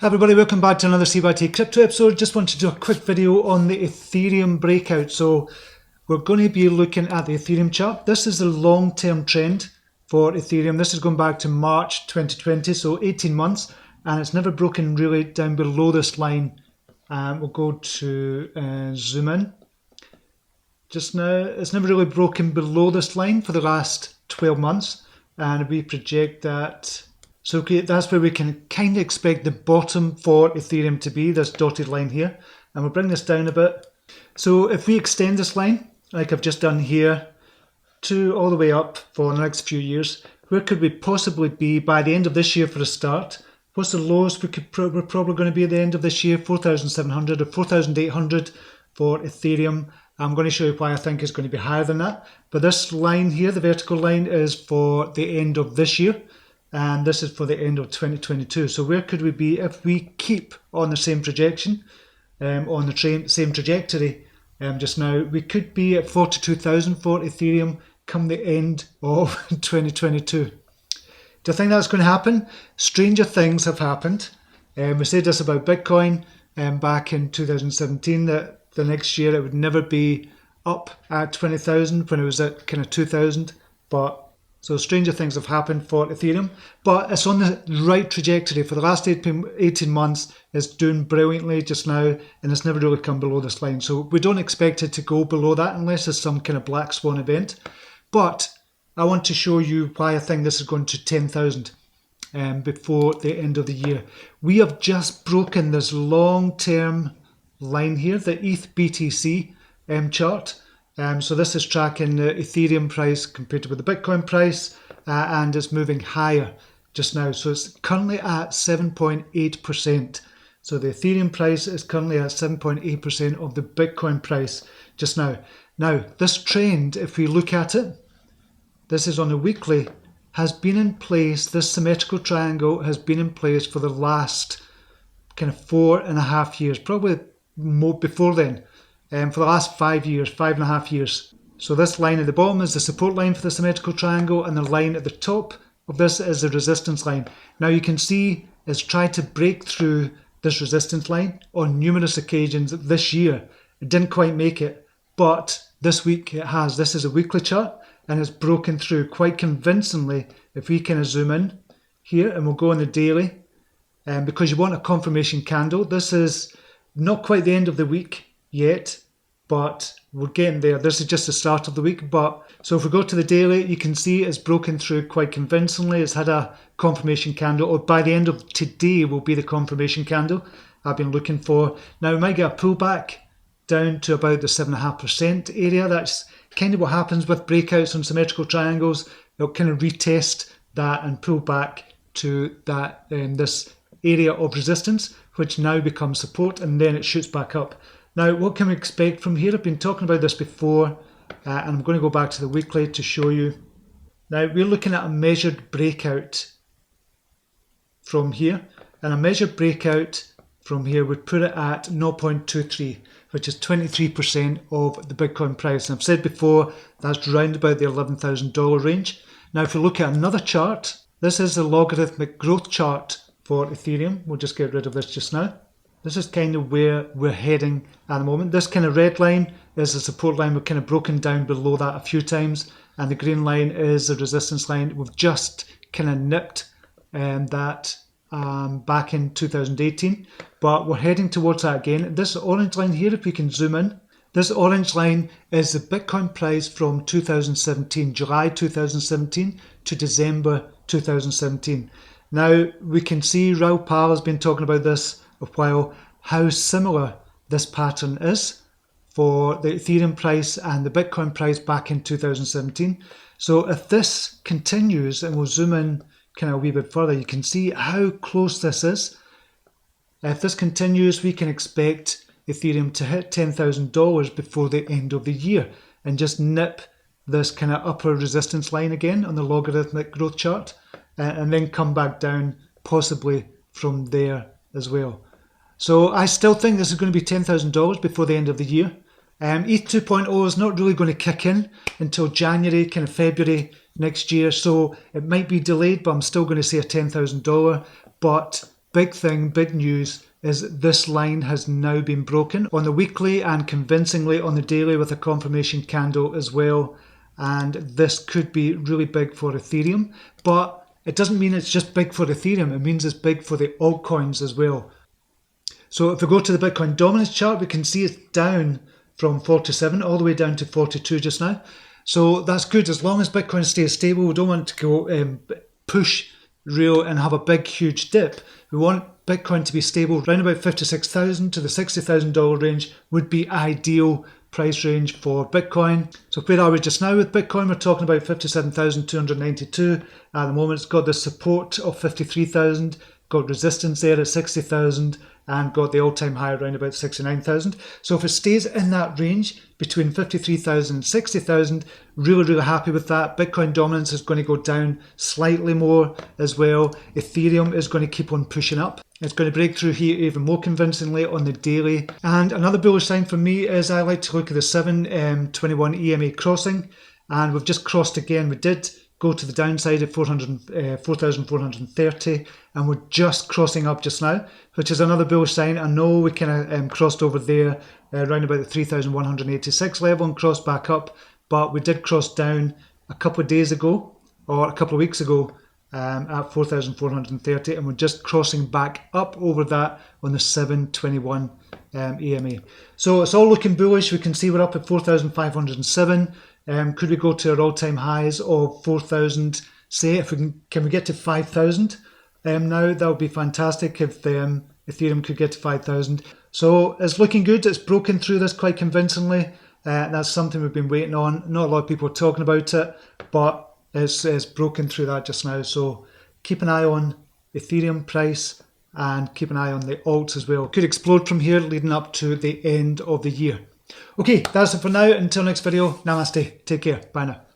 Hi everybody, welcome back to another CYT-Crypto episode. Just wanted to do a quick video on the Ethereum breakout. So we're going to be looking at the Ethereum chart. This is the long-term trend for Ethereum. This is going back to March 2020, so 18 months, and it's never broken really down below this line. We'll go to zoom in. Just now, it's never really broken below this line for the last 12 months, and we project that. So okay, that's where we can kind of expect the bottom for Ethereum to be, this dotted line here. And we'll bring this down a bit. So if we extend this line, like I've just done here, to all the way up for the next few years, where could we possibly be by the end of this year for a start? What's the lowest we're probably going to be at the end of this year? 4,700 or 4,800 for Ethereum. I'm going to show you why I think it's going to be higher than that. But this line here, the vertical line, is for the end of this year. And this is for the end of 2022. So where could we be if we keep on the same projection, on the same trajectory just now? We could be at 42,000 for Ethereum come the end of 2022. Do I think that's going to happen? Stranger things have happened. We said this about Bitcoin back in 2017, that the next year it would never be up at 20,000 when it was at kind of 2,000. So stranger things have happened for Ethereum, but it's on the right trajectory. For the last 18 months, it's doing brilliantly just now, and it's never really come below this line. So we don't expect it to go below that unless there's some kind of black swan event. But I want to show you why I think this is going to 10,000 before the end of the year. We have just broken this long-term line here, the ETH BTC chart. So this is tracking the Ethereum price compared to the Bitcoin price, and it's moving higher just now. So it's currently at 7.8%. So the Ethereum price is currently at 7.8% of the Bitcoin price just now. Now, this trend, if we look at it, this is on a weekly, has been in place. This symmetrical triangle has been in place for the last kind of 4.5 years, probably more before then. For the last 5 years, 5.5 years. So this line at the bottom is the support line for the symmetrical triangle, and the line at the top of this is the resistance line. Now you can see it's tried to break through this resistance line on numerous occasions this year. It didn't quite make it, but this week it has. This is a weekly chart, and it's broken through quite convincingly. If we kind of zoom in here, and we'll go on the daily, because you want a confirmation candle. This is not quite the end of the week yet, but we're getting there. This is just the start of the week. So if we go to the daily, you can see it's broken through quite convincingly. It's had a confirmation candle, or by the end of today will be the confirmation candle I've been looking for. Now we might get a pullback down to about the 7.5% area. That's kind of what happens with breakouts on symmetrical triangles. They'll kind of retest that and pull back to that this area of resistance, which now becomes support, and then it shoots back up. Now, what can we expect from here? I've been talking about this before, and I'm going to go back to the weekly to show you. Now, we're looking at a measured breakout from here, and a measured breakout from here would put it at 0.23, which is 23% of the Bitcoin price. And I've said before, that's round about the $11,000 range. Now, if we look at another chart, this is the logarithmic growth chart for Ethereum. We'll just get rid of this just now. This is kind of where we're heading at the moment. This kind of red line is the support line. We've kind of broken down below that a few times. And the green line is the resistance line. We've just kind of nipped that back in 2018. But we're heading towards that again. This orange line here, if we can zoom in, this orange line is the Bitcoin price from 2017, July 2017 to December 2017. Now, we can see Raoul Pal has been talking about this a while, how similar this pattern is for the Ethereum price and the Bitcoin price back in 2017. So if this continues, and we'll zoom in kind of a wee bit further, you can see how close this is. If this continues, we can expect Ethereum to hit $10,000 before the end of the year and just nip this kind of upper resistance line again on the logarithmic growth chart, and then come back down possibly from there as well. So I still think this is going to be $10,000 before the end of the year. ETH 2.0 is not really going to kick in until January, kind of February next year. So it might be delayed, but I'm still going to say a $10,000. But big thing, big news, is this line has now been broken on the weekly and convincingly on the daily with a confirmation candle as well. And this could be really big for Ethereum, but it doesn't mean it's just big for Ethereum. It means it's big for the altcoins as well. So if we go to the Bitcoin dominance chart, we can see it's down from 47 all the way down to 42 just now. So that's good. As long as Bitcoin stays stable, we don't want to go push real and have a big, huge dip. We want Bitcoin to be stable. Around about $56,000 to the $60,000 range would be ideal price range for Bitcoin. So where are we just now with Bitcoin? We're talking about 57,292 at the moment. It's got the support of 53,000, got resistance there at 60,000, and got the all-time high around about 69,000. So if it stays in that range between 53,000 and 60,000, really happy with that. Bitcoin dominance is going to go down slightly more as well. Ethereum is going to keep on pushing up. It's going to break through here even more convincingly on the daily. And another bullish sign for me is I like to look at the 721 EMA crossing, and we've just crossed again. We did go to the downside at 4,430, and we're just crossing up just now, which is another bullish sign. I know we kind of crossed over there around about the 3,186 level and crossed back up, but we did cross down a couple of days ago or a couple of weeks ago at 4,430, and we're just crossing back up over that on the 721 EMA. So it's all looking bullish. We can see we're up at 4,507. Could we go to our all-time highs of 4,000? Say if we can we get to 5,000 now? That would be fantastic if Ethereum could get to 5,000. So it's looking good. It's broken through this quite convincingly. That's something we've been waiting on. Not a lot of people are talking about it, but it's broken through that just now. So keep an eye on Ethereum price and keep an eye on the alts as well. Could explode from here leading up to the end of the year. Okay, that's it for now. Until next video, namaste. Take care. Bye now.